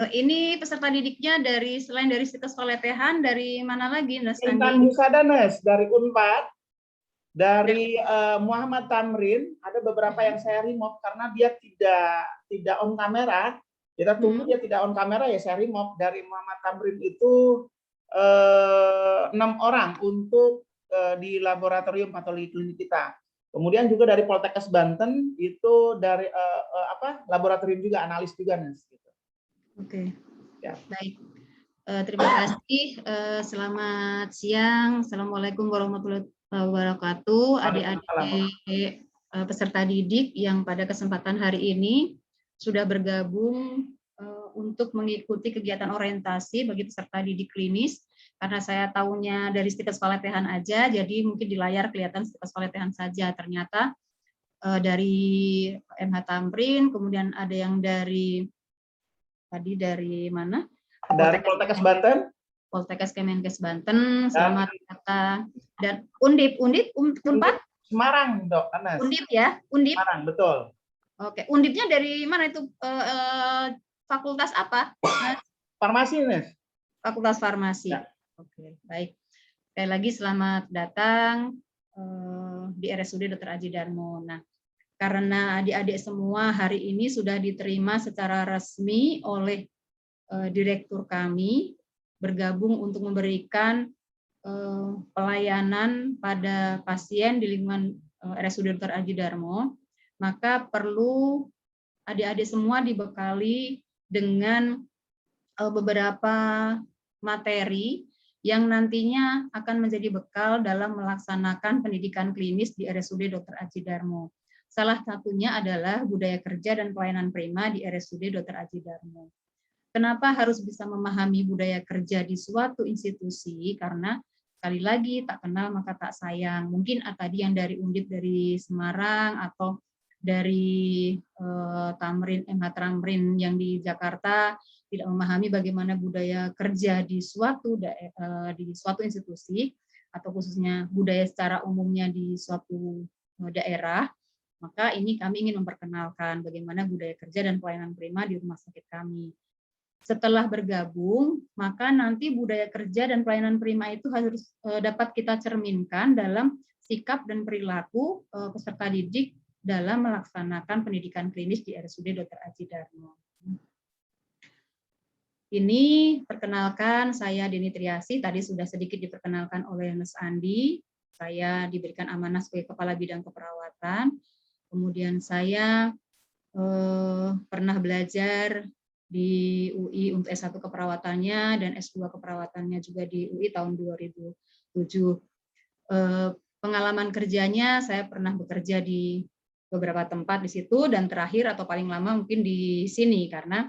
Ini peserta didiknya dari selain dari Situs Koletehan, dari mana lagi, Mas Intan Andi? Musada, Nes, dari Unpad, dari Muhammad Tamrin. Ada beberapa yang saya remove karena dia tidak on kamera. Kita tunggu dia tidak on kamera, ya saya remove. Dari Muhammad Tamrin itu 6 orang untuk di laboratorium patologi klinik kita. Kemudian juga dari Poltekkes Banten itu dari laboratorium juga, analis juga, Nes. Oke, ya. Baik. Terima kasih. Selamat siang. Assalamualaikum warahmatullahi wabarakatuh. Adik-adik peserta didik yang pada kesempatan hari ini sudah bergabung untuk mengikuti kegiatan orientasi bagi peserta didik klinis. Karena saya tahunya dari Situs Koletehan aja, jadi mungkin di layar kelihatan Situs Koletehan saja. Ternyata dari MH Tamrin, kemudian ada yang dari dari mana? Dari Poltekkes Banten. Poltekkes Kemenkes Banten, selamat datang. Dan Unpad? Semarang, Dok, Anas. Undip ya, Undip. Semarang, betul. Oke, Undipnya dari mana itu? Fakultas apa? Farmasi, Nes. Fakultas Farmasi. Ya. Oke, baik. Sekali lagi selamat datang di RSUD Dr. Aji Darmo. Nah, karena adik-adik semua hari ini sudah diterima secara resmi oleh direktur kami bergabung untuk memberikan pelayanan pada pasien di lingkungan RSUD Dr. Aji Darmo, maka perlu adik-adik semua dibekali dengan beberapa materi yang nantinya akan menjadi bekal dalam melaksanakan pendidikan klinis di RSUD Dr. Aji Darmo. Salah satunya adalah budaya kerja dan pelayanan prima di RSUD Dr. Aji Darmo. Kenapa harus bisa memahami budaya kerja di suatu institusi? Karena sekali lagi tak kenal maka tak sayang. Mungkin tadi yang dari Undip dari Semarang atau dari Tamrin MH Tamrin yang di Jakarta tidak memahami bagaimana budaya kerja di suatu institusi atau khususnya budaya secara umumnya di suatu daerah, maka ini kami ingin memperkenalkan bagaimana budaya kerja dan pelayanan prima di rumah sakit kami. Setelah bergabung, maka nanti budaya kerja dan pelayanan prima itu harus dapat kita cerminkan dalam sikap dan perilaku peserta didik dalam melaksanakan pendidikan klinis di RSUD Dr. Aji Darmo. Ini perkenalkan, saya Deni Triasi, tadi sudah sedikit diperkenalkan oleh Mas Andi. Saya diberikan amanah sebagai Kepala Bidang Keperawatan. Kemudian saya pernah belajar di UI untuk S1 keperawatannya dan S2 keperawatannya juga di UI tahun 2007. Pengalaman kerjanya saya pernah bekerja di beberapa tempat di situ dan terakhir atau paling lama mungkin di sini karena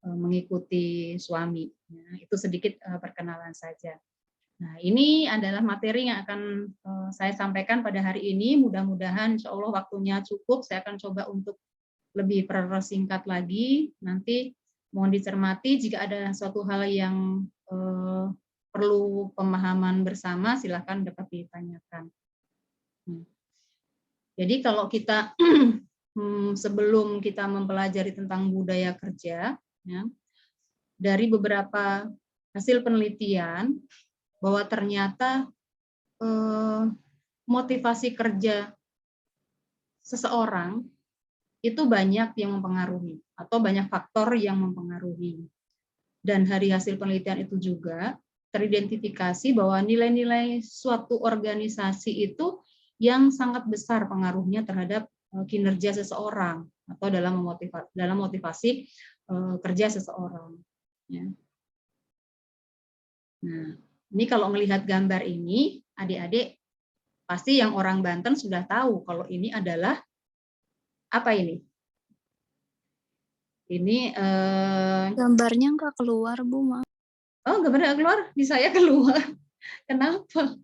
mengikuti suami. Nah, itu sedikit perkenalan saja. Nah, ini adalah materi yang akan saya sampaikan pada hari ini. Mudah-mudahan insya Allah waktunya cukup. Saya akan coba untuk lebih singkat lagi. Nanti mohon dicermati jika ada suatu hal yang perlu pemahaman bersama, silakan dapat ditanyakan. Jadi kalau kita sebelum kita mempelajari tentang budaya kerja, ya, dari beberapa hasil penelitian bahwa ternyata motivasi kerja seseorang itu banyak yang mempengaruhi atau banyak faktor yang mempengaruhi. Dan dari hasil penelitian itu juga teridentifikasi bahwa nilai-nilai suatu organisasi itu yang sangat besar pengaruhnya terhadap kinerja seseorang atau dalam motivasi kerja seseorang. Ya. Nah, ini kalau melihat gambar ini, adik-adik pasti yang orang Banten sudah tahu kalau ini adalah apa ini? Ini gambarnya nggak keluar, Bu, Ma. Oh, gambarnya nggak keluar? Di saya keluar. Kenapa?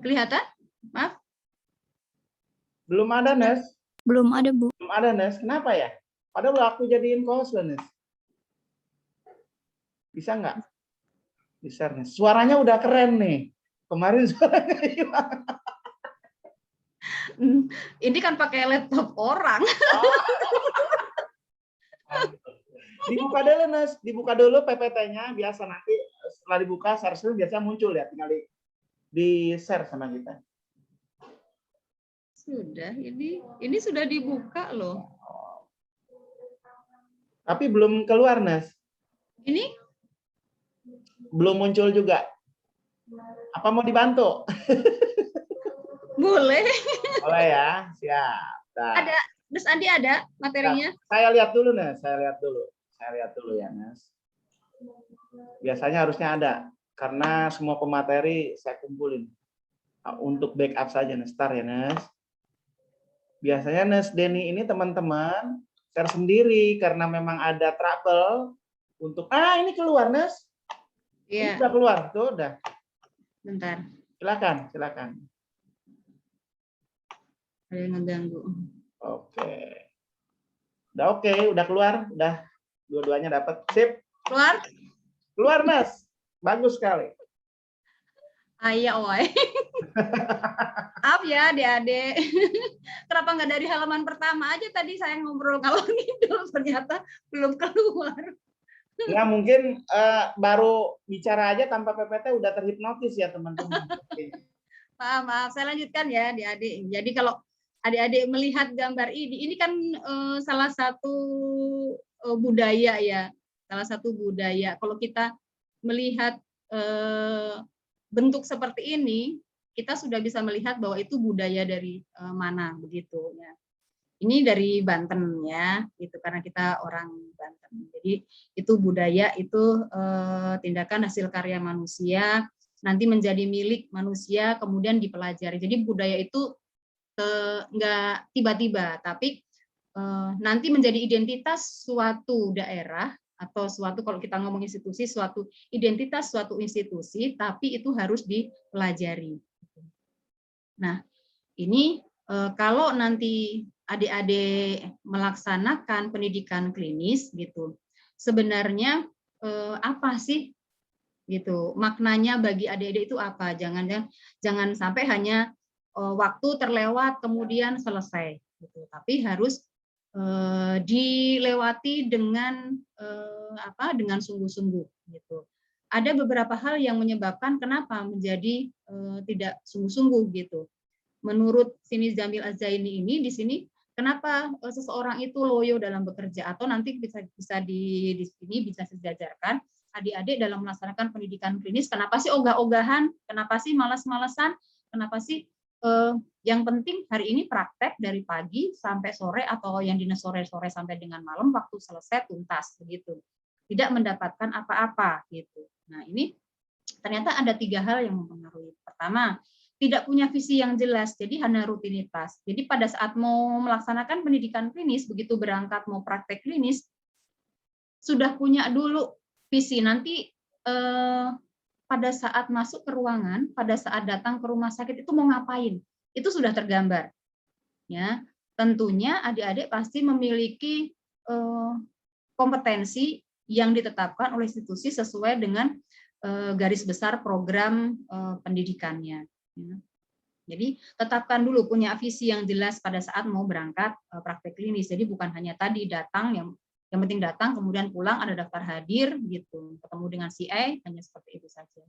Kelihatan? Maaf. Belum ada, Nes. Belum ada, Bu. Belum ada, Nes. Kenapa ya? Padahal aku jadiin host, Nes. Bisa nggak? Bisa, Nes. Suaranya udah keren nih. Kemarin suaranya hilang. Ini kan pakai laptop orang. Dibuka dulu, Nes. Dibuka dulu PPT-nya. Biasa nanti setelah dibuka, share screen biasanya muncul ya. Tinggal di-share sama kita. Sudah, ini sudah dibuka loh. Tapi belum keluar, Nes. Ini Belum muncul juga. Apa mau dibantu? boleh. Boleh ya. Siap. Nah, Ada, Mas Andi ada materinya? saya lihat dulu, Nes. Saya lihat dulu ya, Nes. Biasanya harusnya ada. Karena semua pemateri saya kumpulin. Untuk backup saja, Nes. Ntar ya, Nes. Biasanya Nes Denny ini teman-teman share sendiri karena memang ada trouble untuk ini keluar, Nes. Ini Iya. sudah keluar, tuh udah. Bentar, Silakan. ada yang ngeganggu. Oke. Udah keluar, udah dua-duanya dapat. Sip. Keluar, Nes. Bagus sekali. Iya, oi. Maaf ya, adik-adik. Kenapa nggak dari halaman pertama aja tadi saya ngobrol ngalor ngidul, ternyata belum keluar. Ya mungkin baru bicara aja tanpa PPT udah terhipnotis ya teman-teman. Maaf, saya lanjutkan ya, adik-adik. Jadi kalau adik-adik melihat gambar ini kan salah satu budaya ya, salah satu budaya. Kalau kita melihat bentuk seperti ini, kita sudah bisa melihat bahwa itu budaya dari mana begitu ya. Ini dari Banten ya, gitu karena kita orang Banten. Jadi itu budaya, itu tindakan hasil karya manusia, nanti menjadi milik manusia, kemudian dipelajari. Jadi budaya itu nggak tiba-tiba, tapi nanti menjadi identitas suatu daerah atau suatu, kalau kita ngomong institusi, suatu identitas suatu institusi, tapi itu harus dipelajari. Nah, ini kalau nanti adik-adik melaksanakan pendidikan klinis gitu, sebenarnya apa sih gitu maknanya bagi adik-adik itu apa? Jangan sampai hanya waktu terlewat kemudian selesai gitu, tapi harus dilewati dengan dengan sungguh-sungguh gitu. Ada beberapa hal yang menyebabkan kenapa menjadi tidak sungguh-sungguh gitu. Menurut Sini Jamil Az-Zaini ini di sini kenapa seseorang itu loyo dalam bekerja, atau nanti bisa di sini bisa sejajarkan adik-adik dalam melaksanakan pendidikan klinis, kenapa sih ogah-ogahan, kenapa sih malas-malasan, kenapa sih yang penting hari ini praktek dari pagi sampai sore, atau yang dinas sore-sore sampai dengan malam, waktu selesai tuntas begitu, tidak mendapatkan apa-apa gitu. Nah, ini ternyata ada 3 hal yang mempengaruhi. Pertama, tidak punya visi yang jelas, jadi hanya rutinitas. Jadi pada saat mau melaksanakan pendidikan klinis, begitu berangkat mau praktek klinis, sudah punya dulu visi. Nanti pada saat masuk ke ruangan, pada saat datang ke rumah sakit itu mau ngapain, itu sudah tergambar. Ya, tentunya adik-adik pasti memiliki kompetensi yang ditetapkan oleh institusi sesuai dengan garis besar program pendidikannya. Jadi tetapkan dulu, punya visi yang jelas pada saat mau berangkat praktek klinis. Jadi bukan hanya tadi datang, yang penting datang kemudian pulang ada daftar hadir gitu, ketemu dengan CI, hanya seperti itu saja.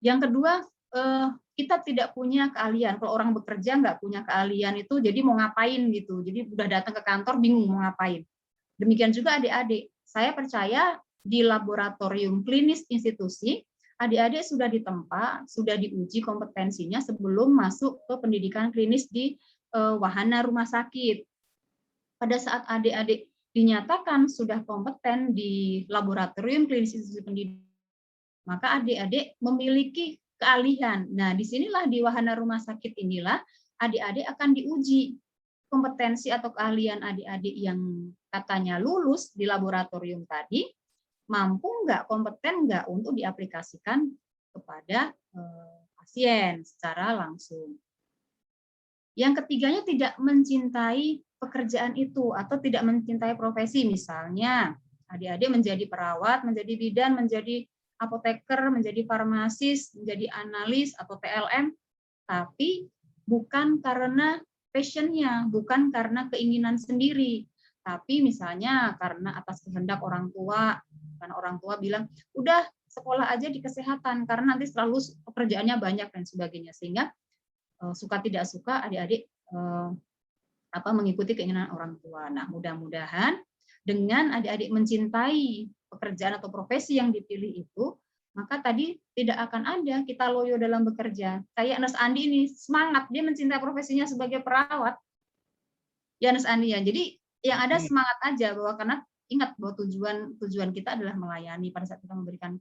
Yang kedua, kita tidak punya keahlian. Kalau orang bekerja nggak punya keahlian itu, jadi mau ngapain gitu. Jadi udah datang ke kantor bingung mau ngapain. Demikian juga adik-adik. Saya percaya di laboratorium klinis institusi, adik-adik sudah ditempa, sudah diuji kompetensinya sebelum masuk ke pendidikan klinis di wahana rumah sakit. Pada saat adik-adik dinyatakan sudah kompeten di laboratorium klinis institusi pendidikan, maka adik-adik memiliki keahlian. Nah, disinilah di wahana rumah sakit inilah adik-adik akan diuji kompetensi atau keahlian adik-adik yang katanya lulus di laboratorium tadi, mampu nggak, kompeten nggak untuk diaplikasikan kepada pasien secara langsung. Yang ketiganya, tidak mencintai pekerjaan itu atau tidak mencintai profesi. Misalnya adik-adik menjadi perawat, menjadi bidan, menjadi apoteker, menjadi farmasis, menjadi analis atau TLM, tapi bukan karena passion-nya, bukan karena keinginan sendiri, tapi misalnya karena atas kehendak orang tua, karena orang tua bilang, udah sekolah aja di kesehatan, karena nanti selalu pekerjaannya banyak dan sebagainya, sehingga suka tidak suka adik-adik mengikuti keinginan orang tua. Nah, mudah-mudahan dengan adik-adik mencintai pekerjaan atau profesi yang dipilih itu, maka tadi tidak akan ada kita loyo dalam bekerja. Kayak Nurse Andi ini semangat, dia mencintai profesinya sebagai perawat. Ya Nurse Andi ya. Jadi yang ada semangat aja, bahwa karena ingat bahwa tujuan kita adalah melayani. Pada saat kita memberikan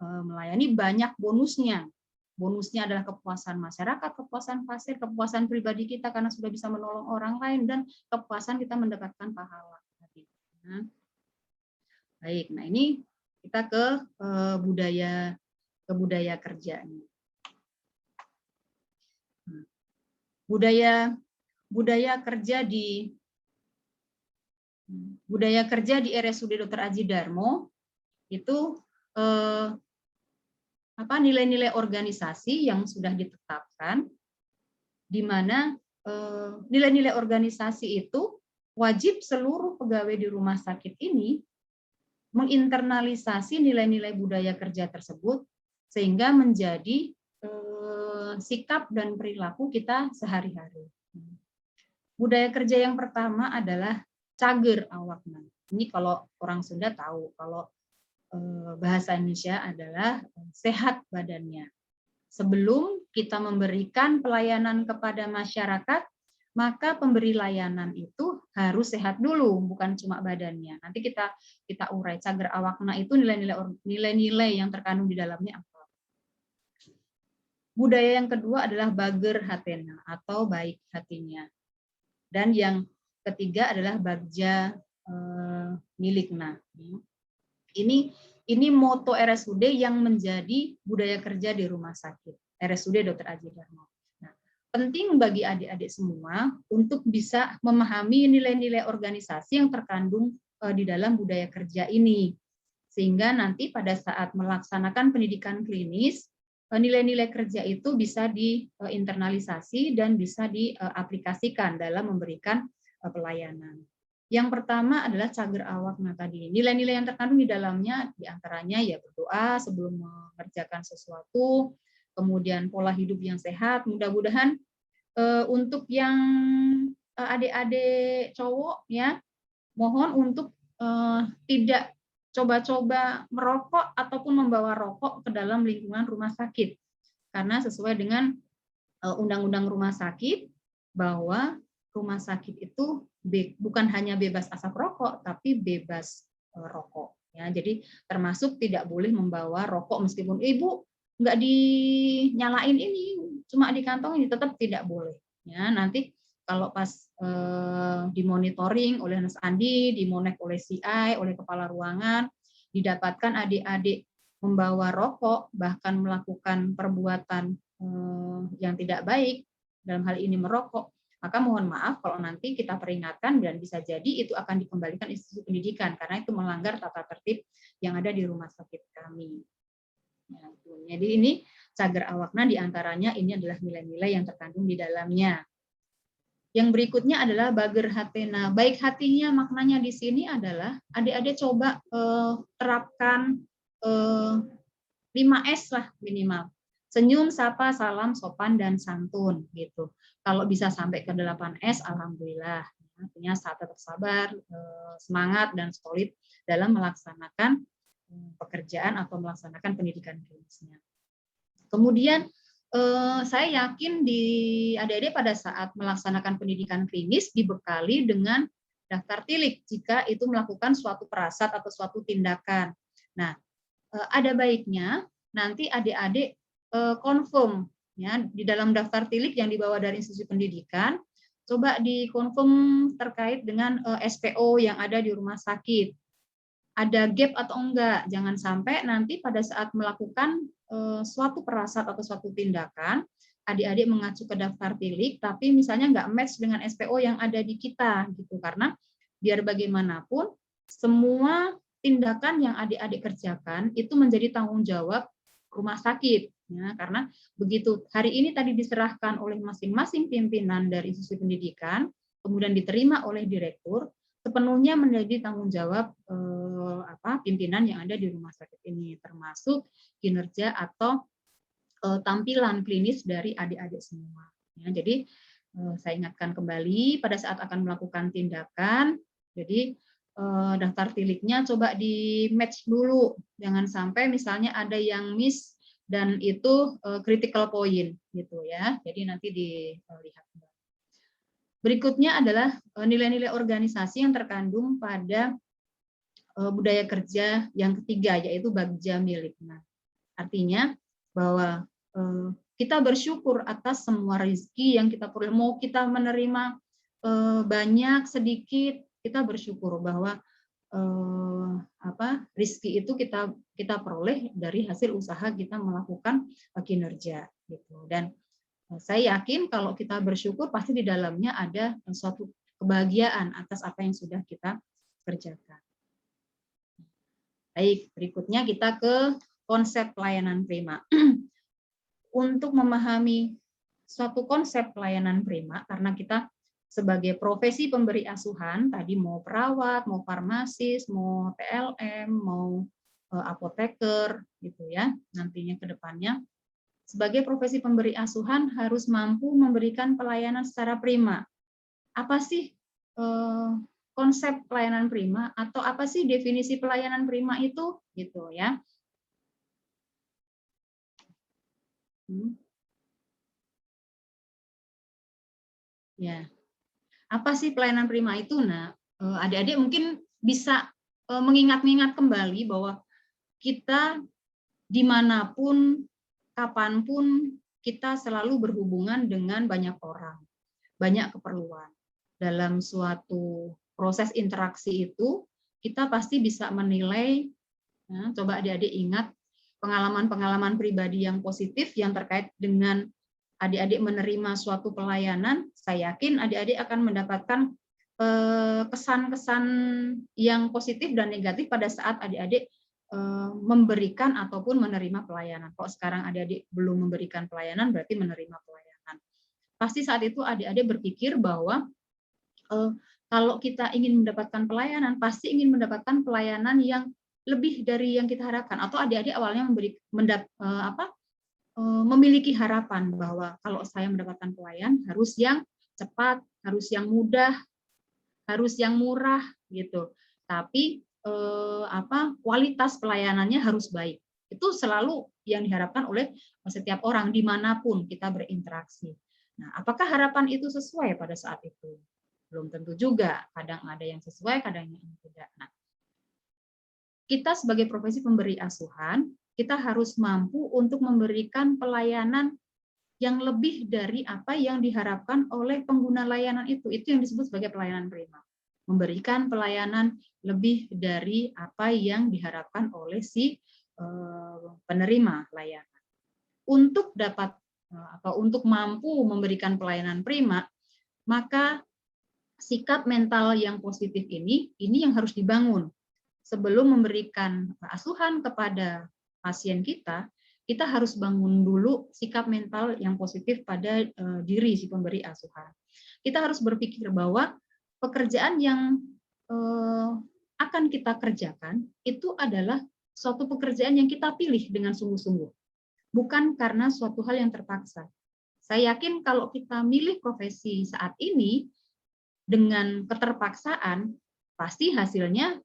melayani, banyak bonusnya. Bonusnya adalah kepuasan masyarakat, kepuasan pasien, kepuasan pribadi kita karena sudah bisa menolong orang lain, dan kepuasan kita mendapatkan pahala. Baik, nah ini kita ke budaya kerja. Budaya kerja di RSUD Dr. Adji Darmo itu nilai-nilai organisasi yang sudah ditetapkan, di mana nilai-nilai organisasi itu wajib seluruh pegawai di rumah sakit ini menginternalisasi nilai-nilai budaya kerja tersebut sehingga menjadi sikap dan perilaku kita sehari-hari. Budaya kerja yang pertama adalah cager awakna. Ini kalau orang Sunda tahu, kalau bahasa Indonesia adalah sehat badannya. Sebelum kita memberikan pelayanan kepada masyarakat, maka pemberi layanan itu harus sehat dulu, bukan cuma badannya. Nanti kita urai cager awakna itu nilai-nilai yang terkandung di dalamnya apa. Budaya yang kedua adalah bager hatena atau baik hatinya. Dan yang ketiga adalah bagja milikna. Ini moto RSUD yang menjadi budaya kerja di rumah sakit RSUD Dr. Adji Darmo. Nah, penting bagi adik-adik semua untuk bisa memahami nilai-nilai organisasi yang terkandung di dalam budaya kerja ini, sehingga nanti pada saat melaksanakan pendidikan klinis, nilai-nilai kerja itu bisa diinternalisasi dan bisa diaplikasikan dalam memberikan pelayanan. Yang pertama adalah cager awakna tadi. Nilai-nilai yang terkandung di dalamnya diantaranya ya berdoa sebelum mengerjakan sesuatu, kemudian pola hidup yang sehat. Mudah-mudahan untuk yang adik-adik cowok ya, mohon untuk tidak coba-coba merokok ataupun membawa rokok ke dalam lingkungan rumah sakit. Karena sesuai dengan Undang-Undang Rumah Sakit, bahwa rumah sakit itu bukan hanya bebas asap rokok, tapi bebas rokok. Ya, jadi termasuk tidak boleh membawa rokok meskipun ibu nggak dinyalain ini, cuma di kantong ini tetap tidak boleh. Ya, nanti kalau pas dimonitoring oleh Nurse Andi, dimonek oleh CI, oleh kepala ruangan, didapatkan adik-adik membawa rokok, bahkan melakukan perbuatan yang tidak baik, dalam hal ini merokok, maka mohon maaf kalau nanti kita peringatkan dan bisa jadi itu akan dikembalikan institusi pendidikan karena itu melanggar tata tertib yang ada di rumah sakit kami. Ya, jadi ini cager awakna diantaranya ini adalah nilai-nilai yang terkandung di dalamnya. Yang berikutnya adalah bager hatena. Baik hatinya maknanya di sini adalah adik-adik coba terapkan 5S lah minimal. Senyum, sapa, salam, sopan, dan santun gitu. Kalau bisa sampai ke 8S, alhamdulillah. Artinya tetap sabar, semangat, dan solid dalam melaksanakan pekerjaan atau melaksanakan pendidikan klinisnya. Kemudian saya yakin di adik-adik pada saat melaksanakan pendidikan klinis dibekali dengan daftar tilik jika itu melakukan suatu perasat atau suatu tindakan. Nah, ada baiknya nanti adik-adik confirm ya di dalam daftar tilik yang dibawa dari institusi pendidikan, coba dikonfirm terkait dengan SPO yang ada di rumah sakit. Ada gap atau enggak? Jangan sampai nanti pada saat melakukan suatu perasat atau suatu tindakan, adik-adik mengacu ke daftar tilik, tapi misalnya enggak match dengan SPO yang ada di kita, gitu. Karena biar bagaimanapun, semua tindakan yang adik-adik kerjakan itu menjadi tanggung jawab rumah sakit. Ya, karena begitu hari ini tadi diserahkan oleh masing-masing pimpinan dari institusi pendidikan, kemudian diterima oleh direktur, sepenuhnya menjadi tanggung jawab pimpinan yang ada di rumah sakit ini, termasuk kinerja atau tampilan klinis dari adik-adik semua. Ya, jadi saya ingatkan kembali pada saat akan melakukan tindakan, jadi daftar tiliknya coba di match dulu, jangan sampai misalnya ada yang miss dan itu critical point gitu ya. Jadi nanti dilihat. Berikutnya adalah nilai-nilai organisasi yang terkandung pada budaya kerja yang ketiga, yaitu bagja milik. Nah, artinya bahwa kita bersyukur atas semua rezeki yang kita peroleh. Mau kita menerima banyak sedikit, kita bersyukur bahwa rezeki itu kita peroleh dari hasil usaha kita melakukan kinerja gitu. Dan saya yakin kalau kita bersyukur pasti di dalamnya ada suatu kebahagiaan atas apa yang sudah kita kerjakan. Baik, berikutnya kita ke konsep pelayanan prima. Untuk memahami suatu konsep pelayanan prima, karena kita sebagai profesi pemberi asuhan, tadi mau perawat, mau farmasis, mau PLM, mau apoteker, gitu ya, nantinya ke depannya. Sebagai profesi pemberi asuhan harus mampu memberikan pelayanan secara prima. Apa sih konsep pelayanan prima atau apa sih definisi pelayanan prima itu gitu ya. Ya. Apa sih pelayanan prima itu? Nah, adik-adik mungkin bisa mengingat-ingat kembali bahwa kita dimanapun, kapanpun, kita selalu berhubungan dengan banyak orang, banyak keperluan. Dalam suatu proses interaksi itu, kita pasti bisa menilai, nah, coba adik-adik ingat, pengalaman-pengalaman pribadi yang positif yang terkait dengan adik-adik menerima suatu pelayanan, saya yakin adik-adik akan mendapatkan kesan-kesan yang positif dan negatif pada saat adik-adik memberikan ataupun menerima pelayanan. Kalau sekarang adik-adik belum memberikan pelayanan, berarti menerima pelayanan. Pasti saat itu adik-adik berpikir bahwa kalau kita ingin mendapatkan pelayanan, pasti ingin mendapatkan pelayanan yang lebih dari yang kita harapkan. Atau adik-adik awalnya memiliki harapan bahwa kalau saya mendapatkan pelayan harus yang cepat, harus yang mudah, harus yang murah gitu. Tapi kualitas pelayanannya harus baik. Itu selalu yang diharapkan oleh setiap orang dimanapun kita berinteraksi. Nah, apakah harapan itu sesuai pada saat itu? Belum tentu juga. Kadang ada yang sesuai, kadang yang tidak. Nah, kita sebagai profesi pemberi asuhan, kita harus mampu untuk memberikan pelayanan yang lebih dari apa yang diharapkan oleh pengguna layanan itu. Itu yang disebut sebagai pelayanan prima. Memberikan pelayanan lebih dari apa yang diharapkan oleh si penerima layanan. Untuk dapat atau untuk mampu memberikan pelayanan prima, maka sikap mental yang positif ini yang harus dibangun. Sebelum memberikan asuhan kepada pasien kita harus bangun dulu sikap mental yang positif pada diri si pemberi asuhan. Kita harus berpikir bahwa pekerjaan yang akan kita kerjakan itu adalah suatu pekerjaan yang kita pilih dengan sungguh-sungguh, bukan karena suatu hal yang terpaksa. Saya yakin kalau kita milih profesi saat ini dengan keterpaksaan, pasti hasilnya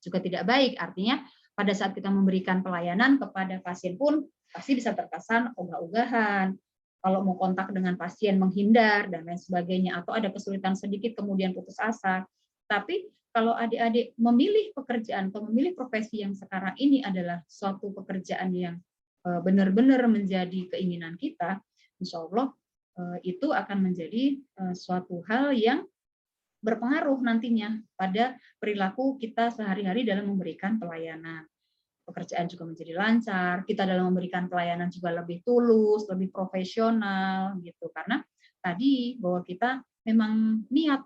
juga tidak baik. Artinya pada saat kita memberikan pelayanan kepada pasien pun pasti bisa terkesan ogah-ogahan. Kalau mau kontak dengan pasien menghindar dan lain sebagainya, atau ada kesulitan sedikit kemudian putus asa. Tapi kalau adik-adik memilih pekerjaan atau memilih profesi yang sekarang ini adalah suatu pekerjaan yang benar-benar menjadi keinginan kita, insya Allah itu akan menjadi suatu hal yang berpengaruh nantinya pada perilaku kita sehari-hari dalam memberikan pelayanan. Pekerjaan juga menjadi lancar, kita dalam memberikan pelayanan juga lebih tulus, lebih profesional gitu. Karena tadi bahwa kita memang niat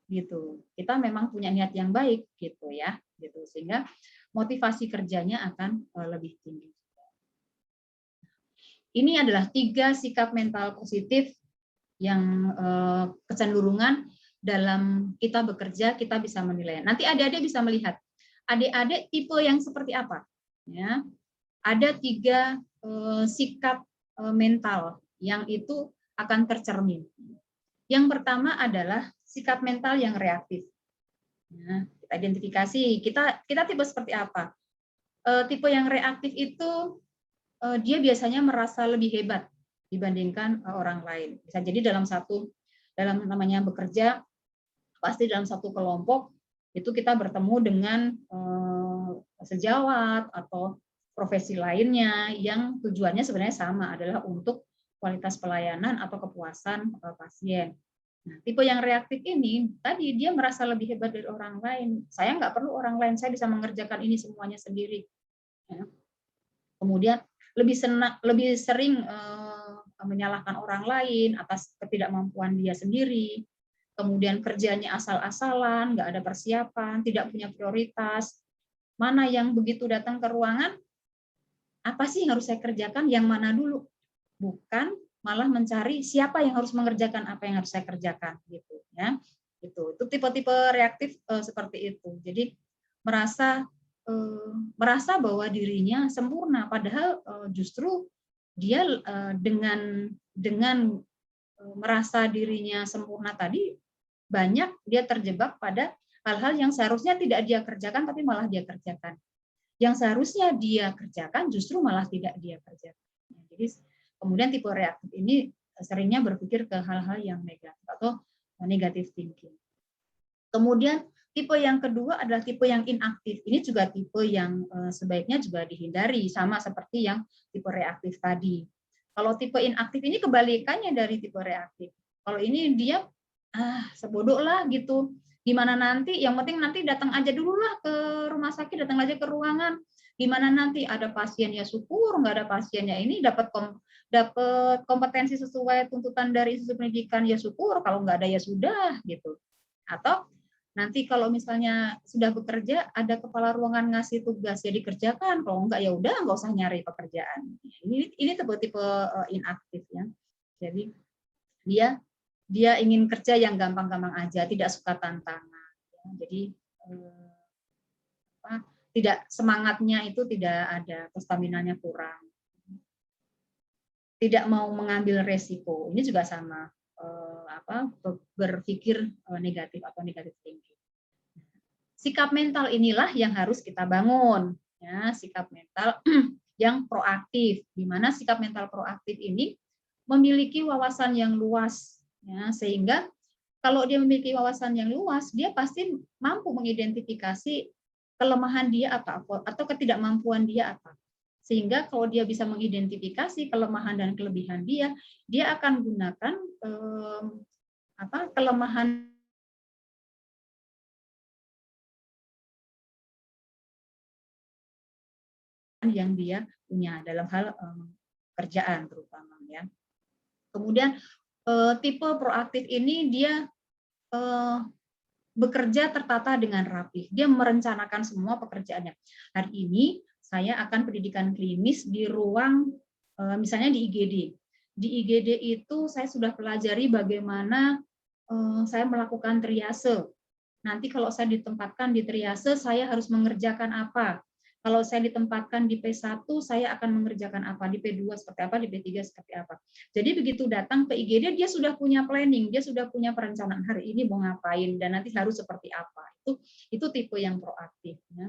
gitu. Kita memang punya niat yang baik gitu ya, gitu. Sehingga motivasi kerjanya akan lebih tinggi. ini adalah 3 sikap mental positif yang kecenderungan dalam kita bekerja, kita bisa menilai. Nanti adik-adik bisa melihat, adik-adik tipe yang seperti apa. Ya, ada 3 sikap mental yang itu akan tercermin. Yang pertama adalah sikap mental yang reaktif. Ya, kita identifikasi, kita tipe seperti apa. Tipe yang reaktif itu dia biasanya merasa lebih hebat dibandingkan orang lain. Bisa jadi dalam namanya bekerja, pasti dalam satu kelompok itu kita bertemu dengan sejawat atau profesi lainnya yang tujuannya sebenarnya sama, adalah untuk kualitas pelayanan atau kepuasan pasien. Nah, tipe yang reaktif ini tadi dia merasa lebih hebat dari orang lain. Saya nggak perlu orang lain, saya bisa mengerjakan ini semuanya sendiri. Ya. Kemudian lebih sering menyalahkan orang lain atas ketidakmampuan dia sendiri. Kemudian kerjanya asal-asalan, nggak ada persiapan, tidak punya prioritas. Mana yang begitu datang ke ruangan, apa sih yang harus saya kerjakan, yang mana dulu? Bukan malah mencari siapa yang harus mengerjakan apa yang harus saya kerjakan, gitu ya. Itu tipe-tipe reaktif seperti itu. Jadi merasa bahwa dirinya sempurna, padahal justru dia dengan merasa dirinya sempurna tadi, banyak dia terjebak pada hal-hal yang seharusnya tidak dia kerjakan tapi malah dia kerjakan. Yang seharusnya dia kerjakan justru malah tidak dia kerjakan. Jadi kemudian tipe reaktif ini seringnya berpikir ke hal-hal yang negatif atau negative thinking. Kemudian tipe yang kedua adalah tipe yang inaktif. Ini juga tipe yang sebaiknya juga dihindari, sama seperti yang tipe reaktif tadi. Kalau tipe inaktif ini kebalikannya dari tipe reaktif. Kalau ini dia sebodoh lah gitu. Gimana nanti, yang penting nanti datang aja dulu lah ke rumah sakit, datang aja ke ruangan. Gimana nanti ada pasien ya syukur, nggak ada pasiennya ini dapat kompetensi sesuai tuntutan dari institusi pendidikan ya syukur, kalau nggak ada ya sudah gitu. Atau nanti kalau misalnya sudah bekerja, ada kepala ruangan ngasih tugas ya dikerjakan, kalau enggak ya udah nggak usah nyari pekerjaan. Ini tipe-tipe inaktif ya. Jadi dia ingin kerja yang gampang-gampang aja, tidak suka tantangan. Jadi tidak, semangatnya itu tidak ada, staminanya kurang. Tidak mau mengambil resiko. Ini juga sama, berpikir negatif atau negatif thinking. Sikap mental inilah yang harus kita bangun, ya, sikap mental yang proaktif, di mana sikap mental proaktif ini memiliki wawasan yang luas, ya, sehingga kalau dia memiliki wawasan yang luas, dia pasti mampu mengidentifikasi kelemahan dia apa atau ketidakmampuan dia apa. Sehingga kalau dia bisa mengidentifikasi kelemahan dan kelebihan dia akan gunakan kelemahan yang dia punya dalam hal kerjaan terutama, ya. Kemudian tipe proaktif ini dia bekerja tertata dengan rapi. Dia merencanakan semua pekerjaannya. Hari ini saya akan pendidikan klinis di ruang misalnya di IGD. Di IGD itu saya sudah pelajari bagaimana saya melakukan triase. Nanti kalau saya ditempatkan di triase, saya harus mengerjakan apa? Kalau saya ditempatkan di P1, saya akan mengerjakan apa? Di P2 seperti apa? Di P3 seperti apa? Jadi begitu datang ke IGD, dia sudah punya planning, dia sudah punya perencanaan hari ini mau ngapain, dan nanti harus seperti apa. Itu tipe yang proaktif. Ya.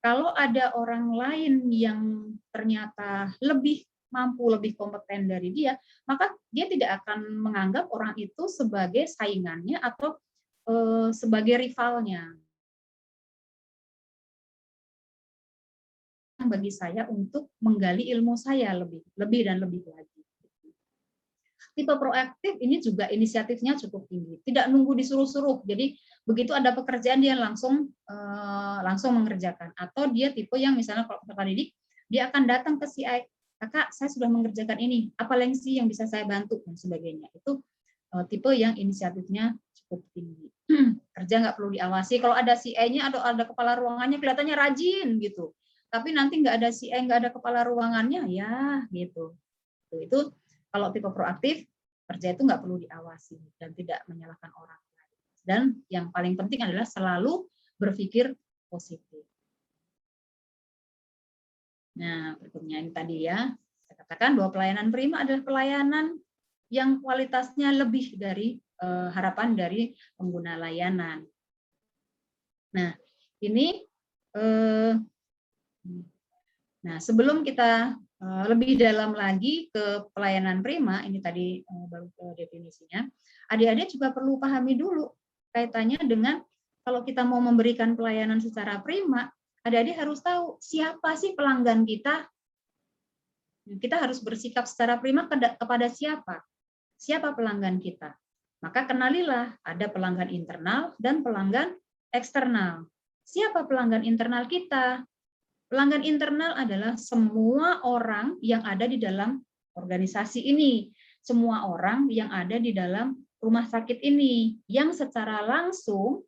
Kalau ada orang lain yang ternyata lebih mampu, lebih kompeten dari dia, maka dia tidak akan menganggap orang itu sebagai saingannya atau sebagai rivalnya. Bagi saya untuk menggali ilmu saya lebih dan lebih lagi. Tipe proaktif ini juga inisiatifnya cukup tinggi, tidak nunggu disuruh-suruh. Jadi begitu ada pekerjaan dia langsung mengerjakan. Atau dia tipe yang misalnya kalau peserta didik, dia akan datang ke si A, kakak saya sudah mengerjakan ini, apa lagi sih yang bisa saya bantu dan sebagainya. Itu tipe yang inisiatifnya cukup tinggi. Kerja nggak perlu diawasi. Kalau ada si A-nya atau ada kepala ruangannya kelihatannya rajin gitu. Tapi nanti nggak ada si A, nggak ada kepala ruangannya, ya gitu. gitu. Itu kalau tipe proaktif, kerja itu nggak perlu diawasi dan tidak menyalahkan orang lain. Dan yang paling penting adalah selalu berpikir positif. Nah, berikutnya ini tadi ya, saya katakan bahwa pelayanan prima adalah pelayanan yang kualitasnya lebih dari harapan dari pengguna layanan. Nah, ini nah sebelum kita lebih dalam lagi ke pelayanan prima, ini tadi baru definisinya, adik-adik juga perlu pahami dulu kaitannya dengan kalau kita mau memberikan pelayanan secara prima, adik-adik harus tahu siapa sih pelanggan kita. Kita harus bersikap secara prima kepada siapa? Siapa pelanggan kita? Maka kenalilah ada pelanggan internal dan pelanggan eksternal. Siapa pelanggan internal kita? Pelanggan internal adalah semua orang yang ada di dalam organisasi ini, semua orang yang ada di dalam rumah sakit ini, yang secara langsung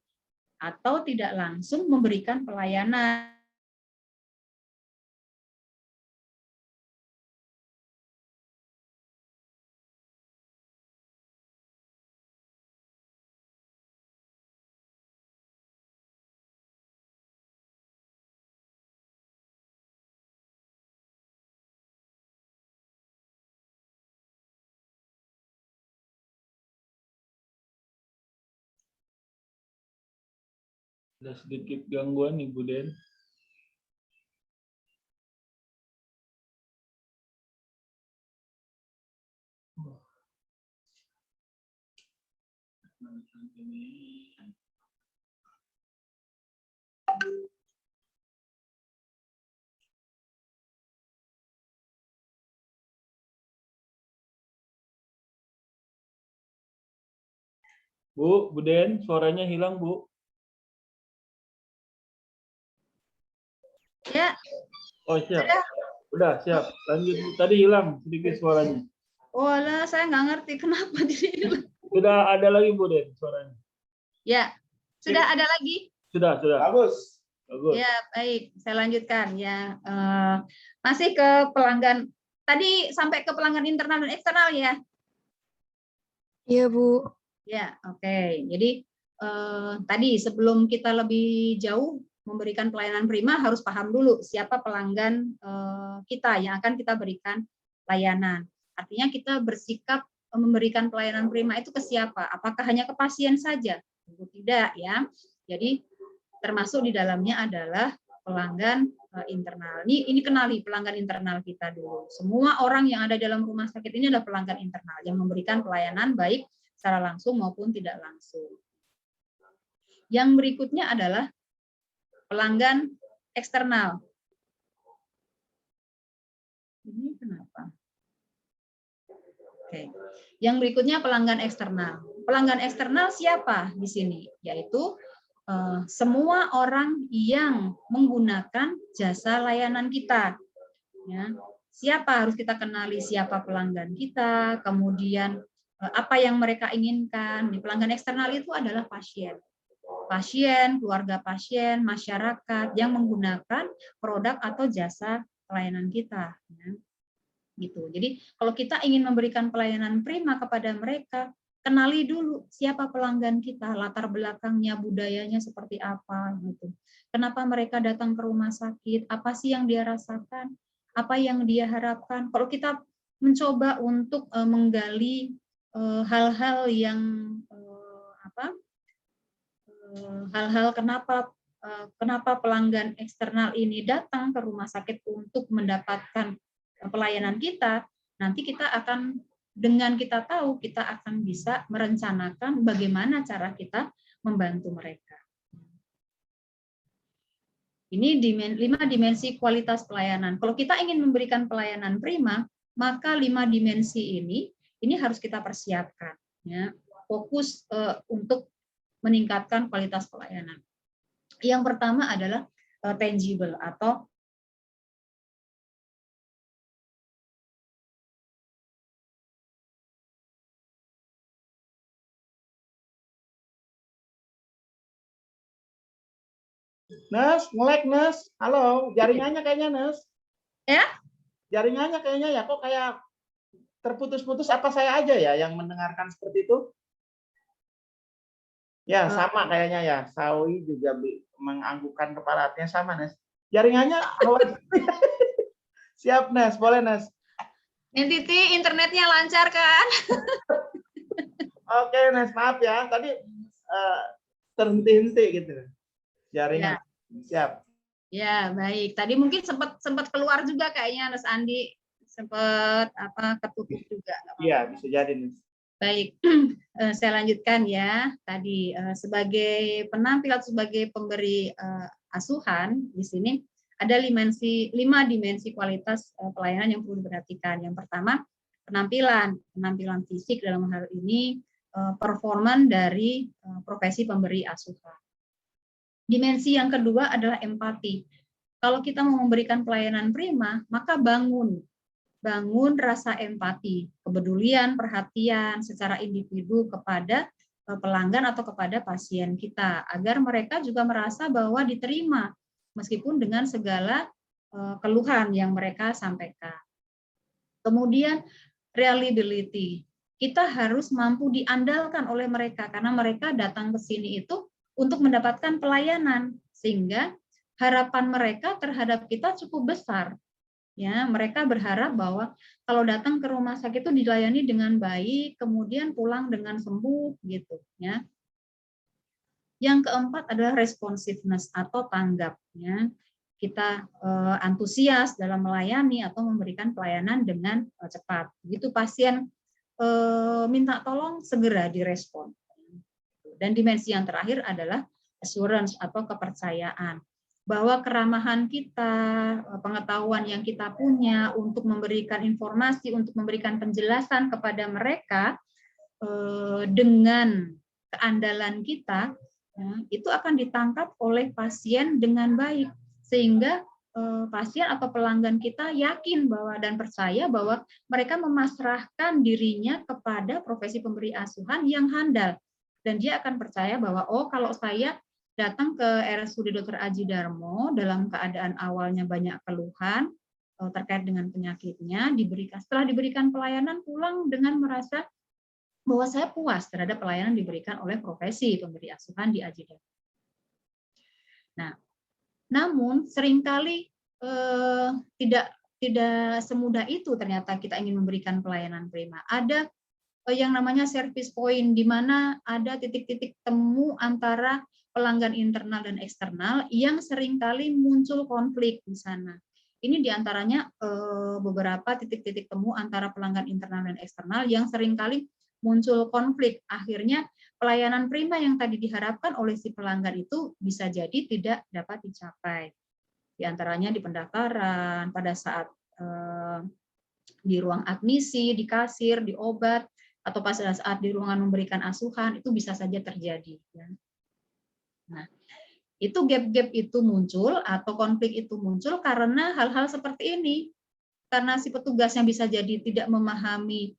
atau tidak langsung memberikan pelayanan. Ada sedikit gangguan Ibu Den. Bu Den, suaranya hilang, Bu. Ya. Oh, siap. Udah, siap. Lanjut, Bu. Tadi hilang sedikit suaranya. Walah, saya nggak ngerti kenapa jadi. Sudah ada lagi, Bu Den, suaranya. Ya, sudah ada lagi? Sudah. Bagus. Bagus. Ya, baik. Saya lanjutkan ya. Masih ke pelanggan. Tadi sampai ke pelanggan internal dan eksternal ya? Iya, Bu. Ya, oke. Jadi tadi sebelum kita lebih jauh memberikan pelayanan prima harus paham dulu siapa pelanggan kita yang akan kita berikan layanan. Artinya kita bersikap memberikan pelayanan prima itu ke siapa? Apakah hanya ke pasien saja? Tentu tidak ya. Jadi termasuk di dalamnya adalah pelanggan internal. Ini kenali pelanggan internal kita dulu. Semua orang yang ada dalam rumah sakit ini adalah pelanggan internal yang memberikan pelayanan baik secara langsung maupun tidak langsung. Yang berikutnya adalah pelanggan eksternal. Ini kenapa? Oke. Yang berikutnya pelanggan eksternal. Pelanggan eksternal siapa di sini? Yaitu semua orang yang menggunakan jasa layanan kita. Ya. Siapa harus kita kenali siapa pelanggan kita, kemudian apa yang mereka inginkan. Di pelanggan eksternal itu adalah pasien. Pasien, keluarga pasien, masyarakat yang menggunakan produk atau jasa pelayanan kita. Ya. Gitu. Jadi kalau kita ingin memberikan pelayanan prima kepada mereka, kenali dulu siapa pelanggan kita, latar belakangnya, budayanya seperti apa gitu. Kenapa mereka datang ke rumah sakit, apa sih yang dia rasakan, apa yang dia harapkan. Kalau kita mencoba untuk menggali hal-hal yang hal-hal kenapa pelanggan eksternal ini datang ke rumah sakit untuk mendapatkan pelayanan kita, nanti kita akan dengan kita tahu kita akan bisa merencanakan bagaimana cara kita membantu mereka. Ini 5 dimensi kualitas pelayanan. Kalau kita ingin memberikan pelayanan prima, maka 5 dimensi ini harus kita persiapkan. Ya. Fokus untuk meningkatkan kualitas pelayanan. Yang pertama adalah tangible atau Nes, nge-lag Nes. Halo, jaringannya kayaknya Nes. ya? Jaringannya kayaknya ya kok kayak terputus-putus apa saya aja ya yang mendengarkan seperti itu? Ya, sama kayaknya ya. Sawi juga menganggukkan kepala, artinya sama, Nes. Jaringannya awas. Siap, Nes. Boleh, Nes. Titi, internetnya lancar kan? Oke, Nes. Maaf ya. Tadi terhenti-henti gitu. Jaringan. Siap. Ya, baik. Tadi mungkin sempat keluar juga kayaknya Mas Andi, sempat ketutup juga. Iya, bisa jadi, Nes. Baik, saya lanjutkan ya. Tadi sebagai penampil atau sebagai pemberi asuhan di sini ada 5 dimensi kualitas pelayanan yang perlu diperhatikan. Yang pertama, penampilan fisik dalam hal ini performan dari profesi pemberi asuhan. Dimensi yang kedua adalah empati. Kalau kita mau memberikan pelayanan prima, maka bangun rasa empati, kepedulian, perhatian secara individu kepada pelanggan atau kepada pasien kita, agar mereka juga merasa bahwa diterima meskipun dengan segala keluhan yang mereka sampaikan. Kemudian reliability, kita harus mampu diandalkan oleh mereka karena mereka datang ke sini itu untuk mendapatkan pelayanan, sehingga harapan mereka terhadap kita cukup besar. Ya, mereka berharap bahwa kalau datang ke rumah sakit itu dilayani dengan baik, kemudian pulang dengan sembuh gitu ya. Yang keempat adalah responsiveness atau tanggap ya. Kita antusias dalam melayani atau memberikan pelayanan dengan cepat. Begitu pasien minta tolong segera direspon. Dan dimensi yang terakhir adalah assurance atau kepercayaan, bahwa keramahan kita, pengetahuan yang kita punya untuk memberikan informasi, untuk memberikan penjelasan kepada mereka dengan keandalan kita, itu akan ditangkap oleh pasien dengan baik, sehingga pasien atau pelanggan kita yakin bahwa dan percaya bahwa mereka memasrahkan dirinya kepada profesi pemberi asuhan yang handal, dan dia akan percaya bahwa oh kalau saya datang ke RSUD Dr. Aji Darmo dalam keadaan awalnya banyak keluhan terkait dengan penyakitnya, setelah diberikan pelayanan pulang dengan merasa bahwa saya puas terhadap pelayanan diberikan oleh profesi pemberi asuhan di Aji Darmo. Nah, namun seringkali tidak semudah itu ternyata kita ingin memberikan pelayanan prima. Ada yang namanya service point, di mana ada titik-titik temu antara pelanggan internal dan eksternal yang seringkali muncul konflik di sana. Ini diantaranya beberapa titik-titik temu antara pelanggan internal dan eksternal yang seringkali muncul konflik. Akhirnya pelayanan prima yang tadi diharapkan oleh si pelanggan itu bisa jadi tidak dapat dicapai. Di antaranya di pendaftaran, pada saat di ruang admisi, di kasir, di obat, atau pada saat di ruangan memberikan asuhan, itu bisa saja terjadi. Nah, itu gap-gap itu muncul atau konflik itu muncul karena hal-hal seperti ini. Karena si petugasnya bisa jadi tidak memahami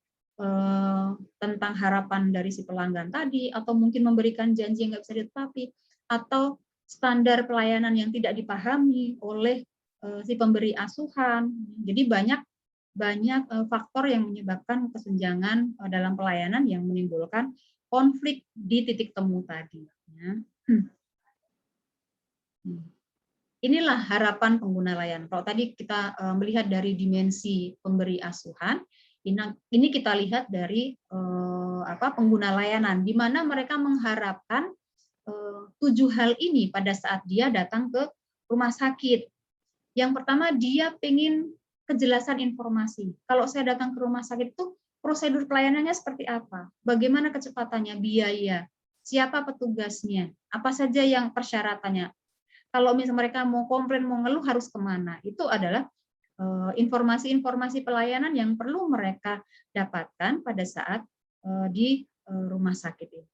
tentang harapan dari si pelanggan tadi, atau mungkin memberikan janji yang nggak bisa ditepati, atau standar pelayanan yang tidak dipahami oleh si pemberi asuhan. Jadi banyak faktor yang menyebabkan kesenjangan dalam pelayanan yang menimbulkan konflik di titik temu tadi. Inilah harapan pengguna layanan. Kalau tadi kita melihat dari dimensi pemberi asuhan, ini kita lihat dari pengguna layanan, di mana mereka mengharapkan 7 hal ini pada saat dia datang ke rumah sakit. Yang pertama, dia ingin kejelasan informasi. Kalau saya datang ke rumah sakit itu prosedur pelayanannya seperti apa? Bagaimana kecepatannya, biaya, siapa petugasnya, apa saja yang persyaratannya. Kalau misalnya mereka mau komplain, mau ngeluh harus kemana? Itu adalah informasi-informasi pelayanan yang perlu mereka dapatkan pada saat di rumah sakit ini.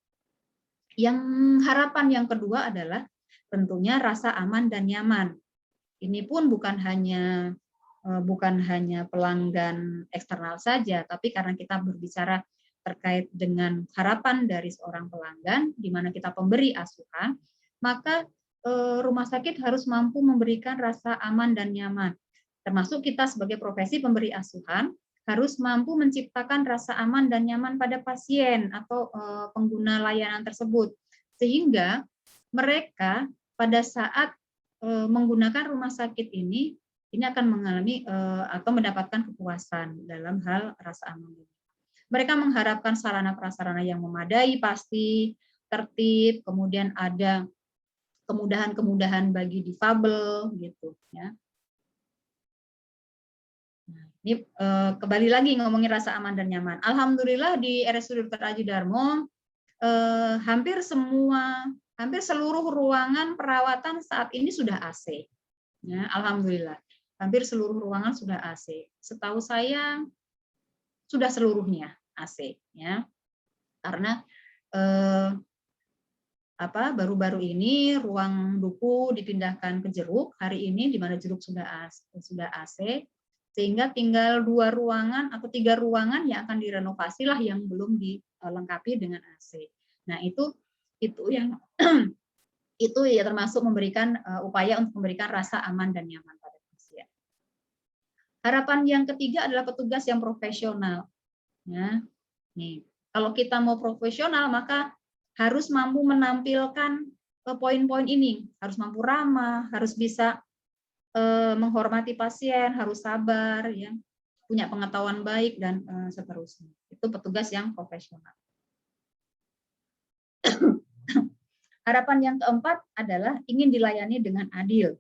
Yang harapan yang kedua adalah tentunya rasa aman dan nyaman. Ini pun bukan hanya pelanggan eksternal saja, tapi karena kita berbicara terkait dengan harapan dari seorang pelanggan, di mana kita pemberi asuhan, maka rumah sakit harus mampu memberikan rasa aman dan nyaman. Termasuk kita sebagai profesi pemberi asuhan, harus mampu menciptakan rasa aman dan nyaman pada pasien atau pengguna layanan tersebut, sehingga mereka pada saat menggunakan rumah sakit ini akan mengalami atau mendapatkan kepuasan dalam hal rasa aman. Mereka mengharapkan sarana prasarana yang memadai, pasti, tertib, kemudian ada kemudahan-kemudahan bagi difabel gitu ya. Nah, ini kembali lagi ngomongin rasa aman dan nyaman. Alhamdulillah di RSUD Dr. Adji Darmo hampir seluruh ruangan perawatan saat ini sudah AC. Ya, alhamdulillah. Hampir seluruh ruangan sudah AC. Setahu saya sudah seluruhnya AC ya. Karena baru-baru ini ruang duku dipindahkan ke Jeruk hari ini, di mana Jeruk sudah AC, sehingga tinggal 2 ruangan atau 3 ruangan yang akan direnovasi lah yang belum dilengkapi dengan AC. Nah itu yang itu ya termasuk memberikan upaya untuk memberikan rasa aman dan nyaman pada pasien. Harapan yang ketiga adalah petugas yang profesional. Ya, nih kalau kita mau profesional maka harus mampu menampilkan poin-poin ini, harus mampu ramah, harus bisa menghormati pasien, harus sabar, ya, punya pengetahuan baik dan seterusnya. Itu petugas yang profesional. Harapan yang keempat adalah ingin dilayani dengan adil.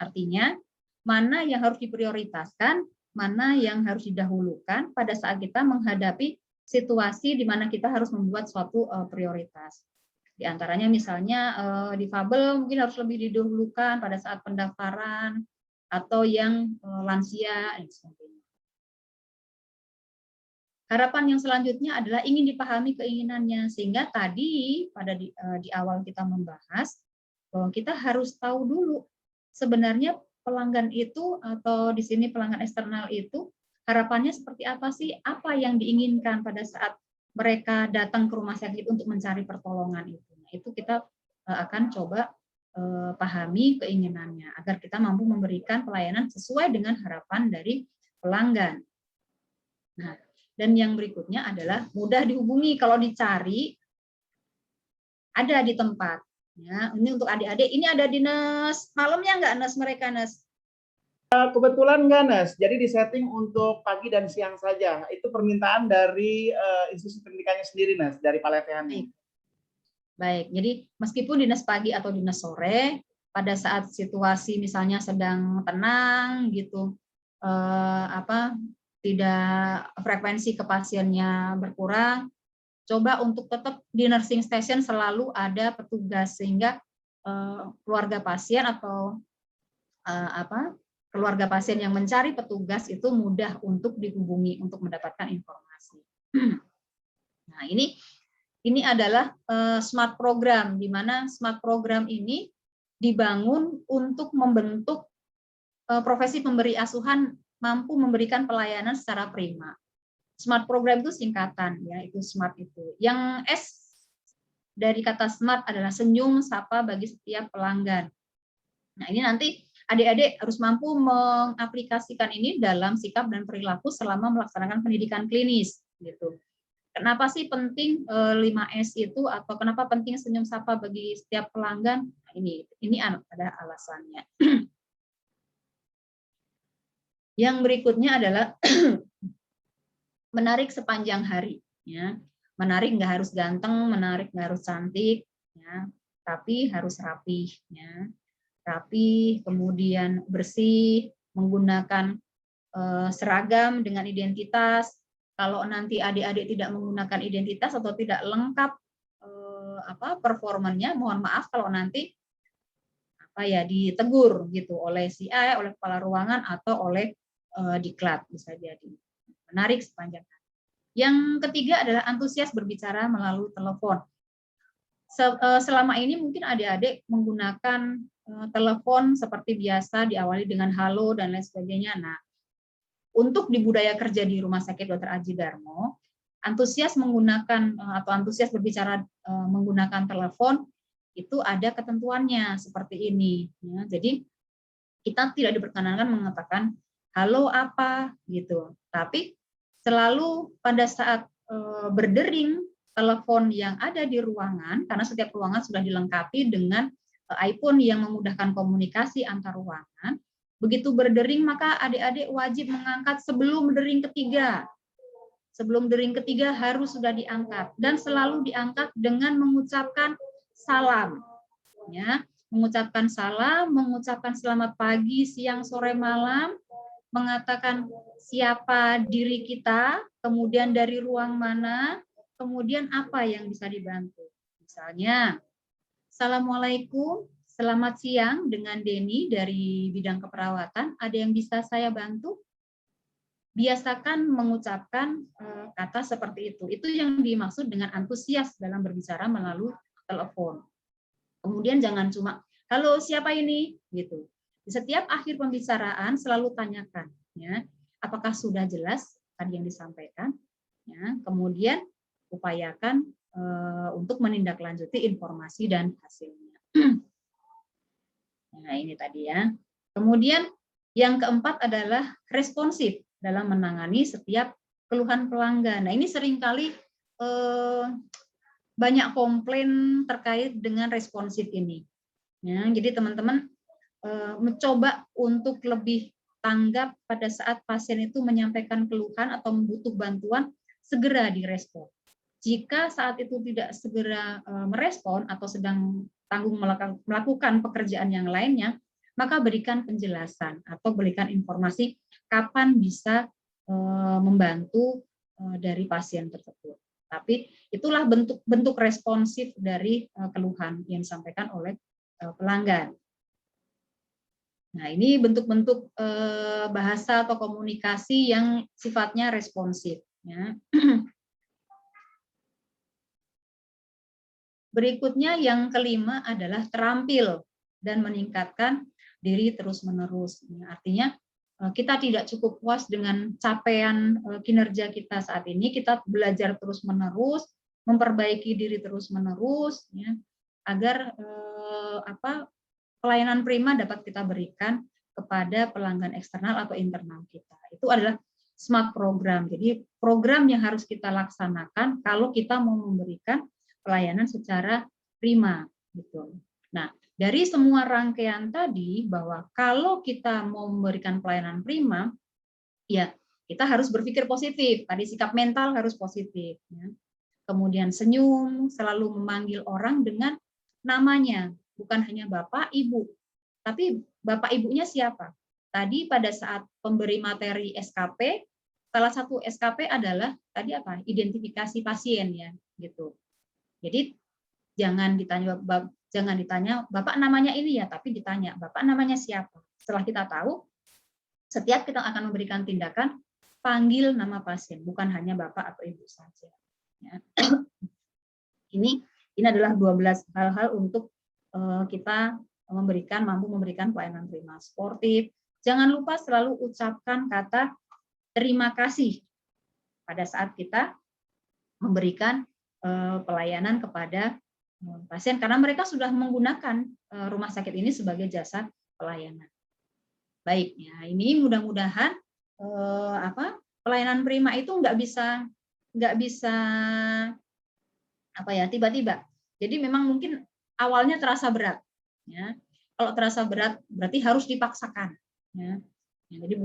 Artinya, mana yang harus diprioritaskan, mana yang harus didahulukan pada saat kita menghadapi situasi di mana kita harus membuat suatu prioritas. Di antaranya misalnya difabel mungkin harus lebih didahulukan pada saat pendaftaran, atau yang lansia, dan sebagainya. Harapan yang selanjutnya adalah ingin dipahami keinginannya, sehingga tadi pada di awal kita membahas bahwa kita harus tahu dulu sebenarnya pelanggan itu atau di sini pelanggan eksternal itu harapannya seperti apa sih, apa yang diinginkan pada saat mereka datang ke rumah sakit untuk mencari pertolongan itu. Nah, itu kita akan coba pahami keinginannya agar kita mampu memberikan pelayanan sesuai dengan harapan dari pelanggan. Nah, dan yang berikutnya adalah mudah dihubungi. Kalau dicari ada di tempat. Ya, ini untuk adik-adik. Ini ada di NES. Malamnya nggak NES mereka NES? Kebetulan nggak NES. Jadi disetting untuk pagi dan siang saja. Itu permintaan dari institusi pendidikannya sendiri NES, dari Paletehan. Baik. Jadi meskipun dinas pagi atau dinas sore, pada saat situasi misalnya sedang tenang gitu, tidak frekuensi ke pasiennya berkurang, coba untuk tetap di nursing station selalu ada petugas sehingga keluarga pasien atau keluarga pasien yang mencari petugas itu mudah untuk dihubungi untuk mendapatkan informasi. Nah, ini adalah smart program, di mana smart program ini dibangun untuk membentuk profesi pemberi asuhan mampu memberikan pelayanan secara prima. Smart program itu singkatan, ya, itu smart itu. Yang S dari kata smart adalah senyum sapa bagi setiap pelanggan. Nah, ini nanti adik-adik harus mampu mengaplikasikan ini dalam sikap dan perilaku selama melaksanakan pendidikan klinis, gitu. Kenapa sih penting 5S itu, atau kenapa penting senyum sapa bagi setiap pelanggan? Nah, ini ada alasannya. Yang berikutnya adalah menarik sepanjang hari. Ya. Menarik nggak harus ganteng, menarik nggak harus cantik, ya, tapi harus rapih. Ya. Rapih, kemudian bersih, menggunakan seragam dengan identitas. Kalau nanti adik-adik tidak menggunakan identitas atau tidak lengkap performanya, mohon maaf kalau nanti ditegur gitu oleh si A, oleh kepala ruangan atau oleh diklat, bisa jadi. Menarik sepanjang hari. Yang ketiga adalah antusias berbicara melalui telepon. Selama ini mungkin adik-adik menggunakan telepon seperti biasa, diawali dengan halo dan lain sebagainya. Nah, untuk di budaya kerja di Rumah Sakit Dr. Adji Darmo, antusias menggunakan atau antusias berbicara menggunakan telepon itu ada ketentuannya seperti ini. Ya, jadi kita tidak diperkenankan mengatakan halo apa gitu, tapi selalu pada saat berdering telepon yang ada di ruangan, karena setiap ruangan sudah dilengkapi dengan iPhone yang memudahkan komunikasi antar ruangan. Begitu berdering, maka adik-adik wajib mengangkat sebelum dering ketiga. Sebelum dering ketiga harus sudah diangkat, dan selalu diangkat dengan mengucapkan salam. Ya, mengucapkan salam, mengucapkan selamat pagi, siang, sore, malam, mengatakan siapa diri kita, kemudian dari ruang mana, kemudian apa yang bisa dibantu. Misalnya, Assalamualaikum, selamat siang dengan Denny dari bidang keperawatan. Ada yang bisa saya bantu? Biasakan mengucapkan kata seperti itu. Itu yang dimaksud dengan antusias dalam berbicara melalui telepon. Kemudian jangan cuma, halo siapa ini? Gitu. Di setiap akhir pembicaraan selalu tanyakan, ya, apakah sudah jelas tadi yang disampaikan? Ya, kemudian upayakan untuk menindaklanjuti informasi dan hasilnya. Nah, ini tadi ya. Kemudian yang keempat adalah responsif dalam menangani setiap keluhan pelanggan. Nah, ini seringkali banyak komplain terkait dengan responsif ini. Ya, jadi teman-teman mencoba untuk lebih tanggap pada saat pasien itu menyampaikan keluhan atau membutuh bantuan, segera direspon. Jika saat itu tidak segera merespon atau sedang tanggung melakukan pekerjaan yang lainnya, maka berikan penjelasan atau berikan informasi kapan bisa membantu dari pasien tersebut. Tapi itulah bentuk responsif dari keluhan yang disampaikan oleh pelanggan. Nah, ini bentuk-bentuk bahasa atau komunikasi yang sifatnya responsif. Ya. Berikutnya yang kelima adalah terampil dan meningkatkan diri terus-menerus. Artinya kita tidak cukup puas dengan capaian kinerja kita saat ini, kita belajar terus-menerus, memperbaiki diri terus-menerus, ya, agar pelayanan prima dapat kita berikan kepada pelanggan eksternal atau internal kita. Itu adalah SMART program. Jadi program yang harus kita laksanakan kalau kita mau memberikan pelayanan secara prima. Gitu. Nah, dari semua rangkaian tadi, bahwa kalau kita mau memberikan pelayanan prima, ya kita harus berpikir positif. Tadi sikap mental harus positif. Ya. Kemudian senyum, selalu memanggil orang dengan namanya. Bukan hanya Bapak, Ibu. Tapi Bapak, Ibunya siapa? Tadi pada saat pemberi materi SKP, salah satu SKP adalah tadi apa? Identifikasi pasien, ya, gitu. Jadi jangan ditanya Bapak namanya ini ya, tapi ditanya Bapak namanya siapa. Setelah kita tahu, setiap kita akan memberikan tindakan, panggil nama pasien, bukan hanya Bapak atau Ibu saja. Ya. Ini adalah 12 hal-hal untuk kita mampu memberikan pelayanan prima sportif. Jangan lupa selalu ucapkan kata terima kasih pada saat kita memberikan pelayanan kepada pasien, karena mereka sudah menggunakan rumah sakit ini sebagai jasa pelayanan. Baik, ya, ini mudah-mudahan pelayanan prima itu nggak bisa tiba-tiba. Jadi memang mungkin awalnya terasa berat. Ya. Kalau terasa berat berarti harus dipaksakan. Ya. Jadi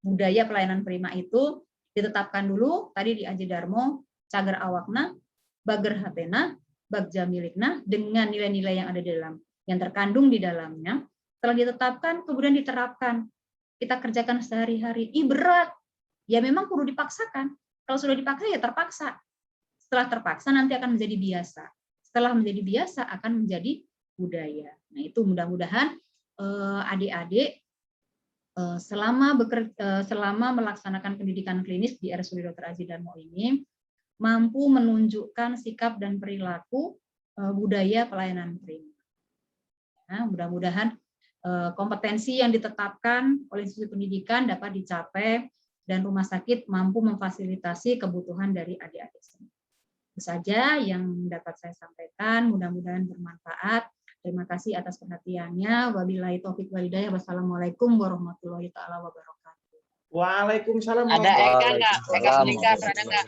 budaya pelayanan prima itu ditetapkan dulu tadi di Aji Darmo, cager awakna, bager hatena, bagja milikna, dengan nilai-nilai yang ada di dalam, yang terkandung di dalamnya. Setelah ditetapkan, kemudian diterapkan. Kita kerjakan sehari-hari. Berat. Ya memang perlu dipaksakan. Kalau sudah dipaksa ya terpaksa. Setelah terpaksa nanti akan menjadi biasa. Setelah menjadi biasa akan menjadi budaya. Nah, itu mudah-mudahan adik-adik selama melaksanakan pendidikan klinis di RSUD Dr. Aji Darmo ini mampu menunjukkan sikap dan perilaku budaya pelayanan prima. Nah, mudah-mudahan kompetensi yang ditetapkan oleh institusi pendidikan dapat dicapai dan rumah sakit mampu memfasilitasi kebutuhan dari adik-adik semua. Itu saja yang dapat saya sampaikan, mudah-mudahan bermanfaat. Terima kasih atas perhatiannya. Wabillahi taufiq wal hidayah. Wassalamualaikum warahmatullahi taala wabarakatuh. Waalaikumsalam. Ada Eka nggak? Eka Sulika, ada nggak?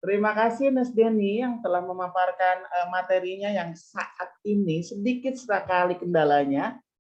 Terima kasih Mas Denny yang telah memaparkan materinya yang saat ini sedikit sekali kendalanya.